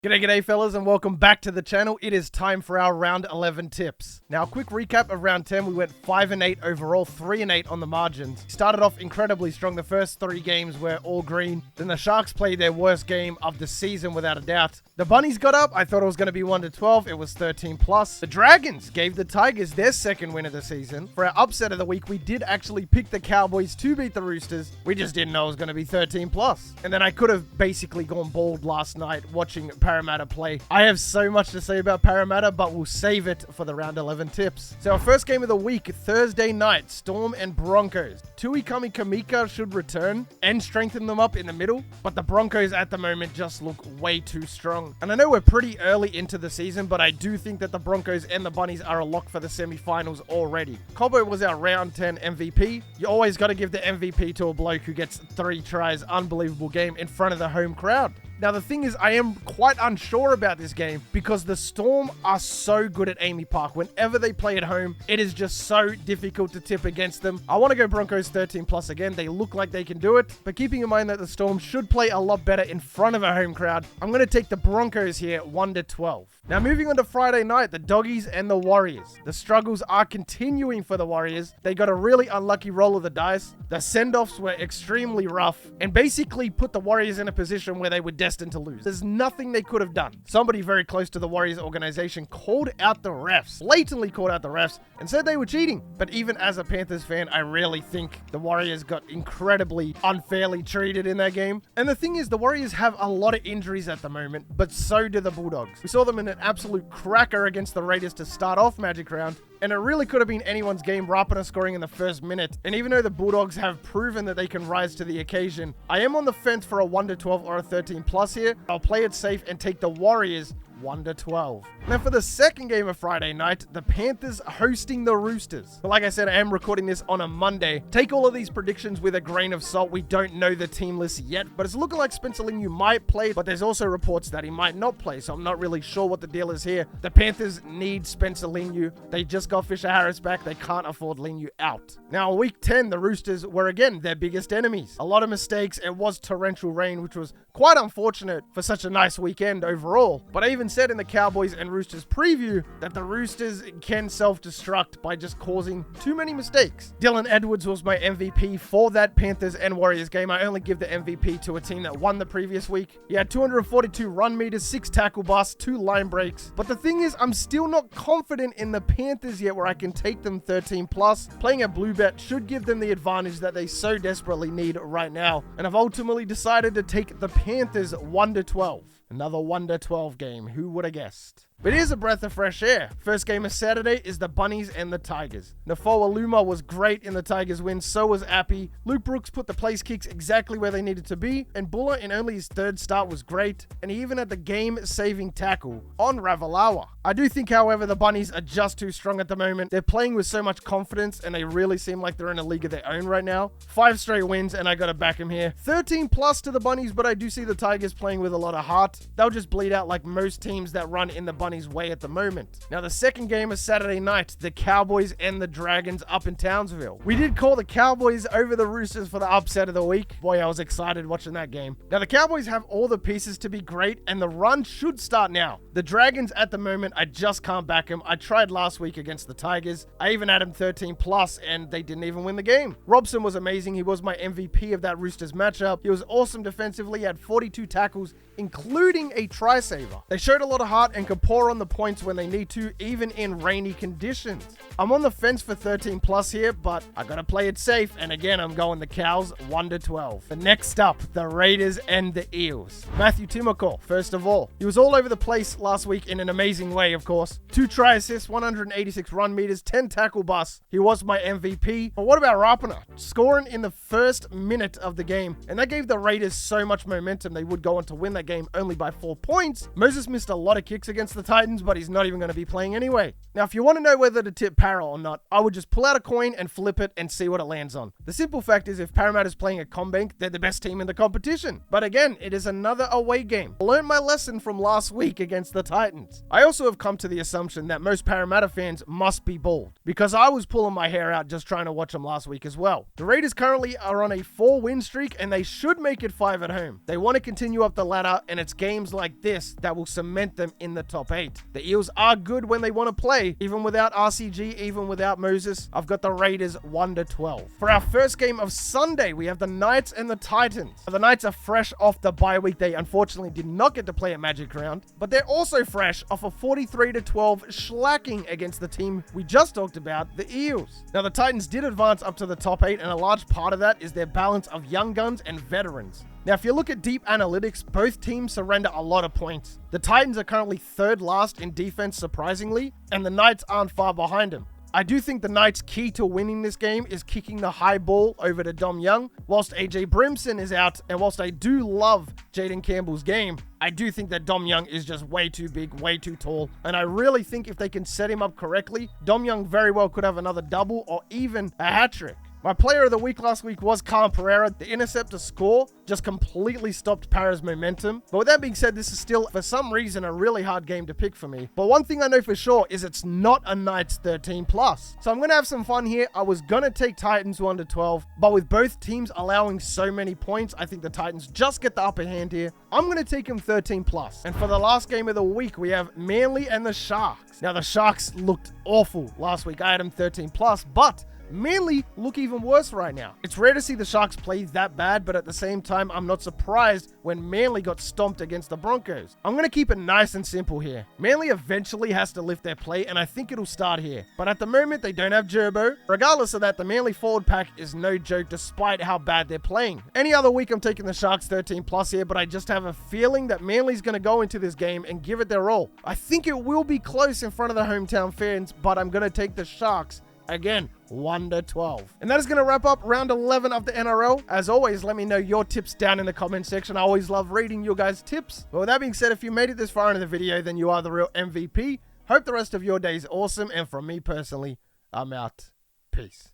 G'day fellas, and welcome back to the channel. It is time for our round 11 tips. Now, a quick recap of round 10. We went 5-8 overall, 3-8 on the margins. Started off incredibly strong. The first 3 games were all green. Then the Sharks played their worst game of the season without a doubt. The Bunnies got up. I thought it was going to be 1-12. It was 13+. The Dragons gave the Tigers their second win of the season. For our upset of the week, we did actually pick the Cowboys to beat the Roosters. We just didn't know it was going to be 13+. And then I could have basically gone bald last night watching Parramatta play. I have so much to say about Parramatta, but we'll save it for the round 11 tips. So our first game of the week, Thursday night, Storm and Broncos. Tui Kamika should return and strengthen them up in the middle, but the Broncos at the moment just look way too strong. And I know we're pretty early into the season, but I do think that the Broncos and the Bunnies are a lock for the semi-finals already. Cobbo was our round 10 MVP. You always got to give the MVP to a bloke who gets 3 tries. Unbelievable game in front of the home crowd. Now, the thing is, I am quite unsure about this game because the Storm are so good at Amy Park. Whenever they play at home, it is just so difficult to tip against them. I want to go Broncos 13+ again. They look like they can do it, but keeping in mind that the Storm should play a lot better in front of a home crowd, I'm going to take the Broncos here 1-12. Now, moving on to Friday night, the Doggies and the Warriors. The struggles are continuing for the Warriors. They got a really unlucky roll of the dice. The send-offs were extremely rough and basically put the Warriors in a position where they were destined to lose. There's nothing they could have done. Somebody very close to the Warriors organization called out the refs, blatantly called out the refs, and said they were cheating. But even as a Panthers fan, I really think the Warriors got incredibly unfairly treated in that game. And the thing is, the Warriors have a lot of injuries at the moment, but so do the Bulldogs. We saw them in an absolute cracker against the Raiders to start off Magic Round, and it really could have been anyone's game. Rapana scoring in the first minute. And even though the Bulldogs have proven that they can rise to the occasion, I am on the fence for a 1-12 or a 13+ here. I'll play it safe and take the Warriors 1-12. Now for the second game of Friday night, the Panthers hosting the Roosters. But like I said, I am recording this on a Monday. Take all of these predictions with a grain of salt. We don't know the team list yet, but it's looking like Spencer Leniu might play, but there's also reports that he might not play, so I'm not really sure what the deal is here. The Panthers need Spencer Leniu. They just got Fisher Harris back. They can't afford Leniu out. Now, week 10, the Roosters were again their biggest enemies. A lot of mistakes. It was torrential rain, which was quite unfortunate for such a nice weekend overall. But I even said in the Cowboys and Roosters preview that the Roosters can self-destruct by just causing too many mistakes. Dylan Edwards was my MVP for that Panthers and Warriors game. I only give the MVP to a team that won the previous week. He had 242 run meters, 6 tackle busts, 2 line breaks. But the thing is, I'm still not confident in the Panthers yet where I can take them 13+. Playing a blue bet should give them the advantage that they so desperately need right now. And I've ultimately decided to take the Panthers 1-12. Another 1-12 game. Who would have guessed? But here's a breath of fresh air. First game of Saturday is the Bunnies and the Tigers. Nafoa Luma was great in the Tigers win, so was Appy. Luke Brooks put the place kicks exactly where they needed to be, and Buller in only his 3rd start was great, and he even had the game-saving tackle on Ravalawa. I do think, however, the Bunnies are just too strong at the moment. They're playing with so much confidence, and they really seem like they're in a league of their own right now. 5 straight wins, and I gotta back them here. 13+ to the Bunnies, but I do see the Tigers playing with a lot of heart. They'll just bleed out like most teams that run in the Bunnies way at the moment. Now, the second game is Saturday night, the Cowboys and the Dragons up in Townsville. We did call the Cowboys over the Roosters for the upset of the week. Boy, I was excited watching that game. Now, the Cowboys have all the pieces to be great, and the run should start now. The Dragons at the moment, I just can't back them. I tried last week against the Tigers. I even had him 13+, and they didn't even win the game. Robson was amazing. He was my MVP of that Roosters matchup. He was awesome defensively. He had 42 tackles, including a try saver. They showed a lot of heart and could pour on the points when they need to, even in rainy conditions. I'm on the fence for 13+ here, but I gotta play it safe, and again, I'm going the Cows 1-12. The next up, the Raiders and the Eels. Matthew Timokor, first of all. He was all over the place last week in an amazing way, of course. 2 try assists, 186 run meters, 10 tackle busts. He was my MVP. But what about Rapana? Scoring in the first minute of the game, and that gave the Raiders so much momentum they would go on to win that game only by 4 points. Moses missed a lot of kicks against the Titans, but he's not even going to be playing anyway. Now, if you want to know whether to tip Para or not, I would just pull out a coin and flip it and see what it lands on. The simple fact is, if Parramatta's playing a CommBank, they're the best team in the competition. But again, it is another away game. I learned my lesson from last week against the Titans. I also have come to the assumption that most Parramatta fans must be bald, because I was pulling my hair out just trying to watch them last week as well. The Raiders currently are on a 4-win streak, and they should make it 5 at home. They want to continue up the ladder, and it's games like this that will cement them in the top 8. The Eels are good when they want to play, even without RCG, even without Moses. I've got the Raiders 1-12. For our first game of Sunday, we have the Knights and the Titans. The Knights are fresh off the bye week. They unfortunately did not get to play at Magic Round, but they're also fresh off a 43-12 shellacking against the team we just talked about, the Eels. Now, the Titans did advance up to the top 8, and a large part of that is their balance of young guns and veterans. Now, if you look at deep analytics, both teams surrender a lot of points. The Titans are currently 3rd last in defense, surprisingly, and the Knights aren't far behind them. I do think the Knights' key to winning this game is kicking the high ball over to Dom Young, whilst AJ Brimson is out, and whilst I do love Jaden Campbell's game, I do think that Dom Young is just way too big, way too tall, and I really think if they can set him up correctly, Dom Young very well could have another double or even a hat-trick. My player of the week last week was Kyle Pereira. The interceptor score just completely stopped Para's momentum. But with that being said, this is still, for some reason, a really hard game to pick for me. But one thing I know for sure is it's not a Knights 13+. So I'm going to have some fun here. I was going to take Titans 1-12, but with both teams allowing so many points, I think the Titans just get the upper hand here. I'm going to take them 13+. And for the last game of the week, we have Manly and the Sharks. Now, the Sharks looked awful last week. I had them 13+, but Manly look even worse right now. It's rare to see the Sharks play that bad, but at the same time, I'm not surprised when Manly got stomped against the Broncos. I'm going to keep it nice and simple here. Manly eventually has to lift their play, and I think it'll start here. But at the moment, they don't have Gerbo. Regardless of that, the Manly forward pack is no joke despite how bad they're playing. Any other week, I'm taking the Sharks 13+ here, but I just have a feeling that Manly's going to go into this game and give it their all. I think it will be close in front of the hometown fans, but I'm going to take the Sharks again, 1-12. And that is going to wrap up round 11 of the NRL. As always, let me know your tips down in the comment section. I always love reading your guys' tips. But with that being said, if you made it this far into the video, then you are the real MVP. Hope the rest of your day is awesome. And from me personally, I'm out. Peace.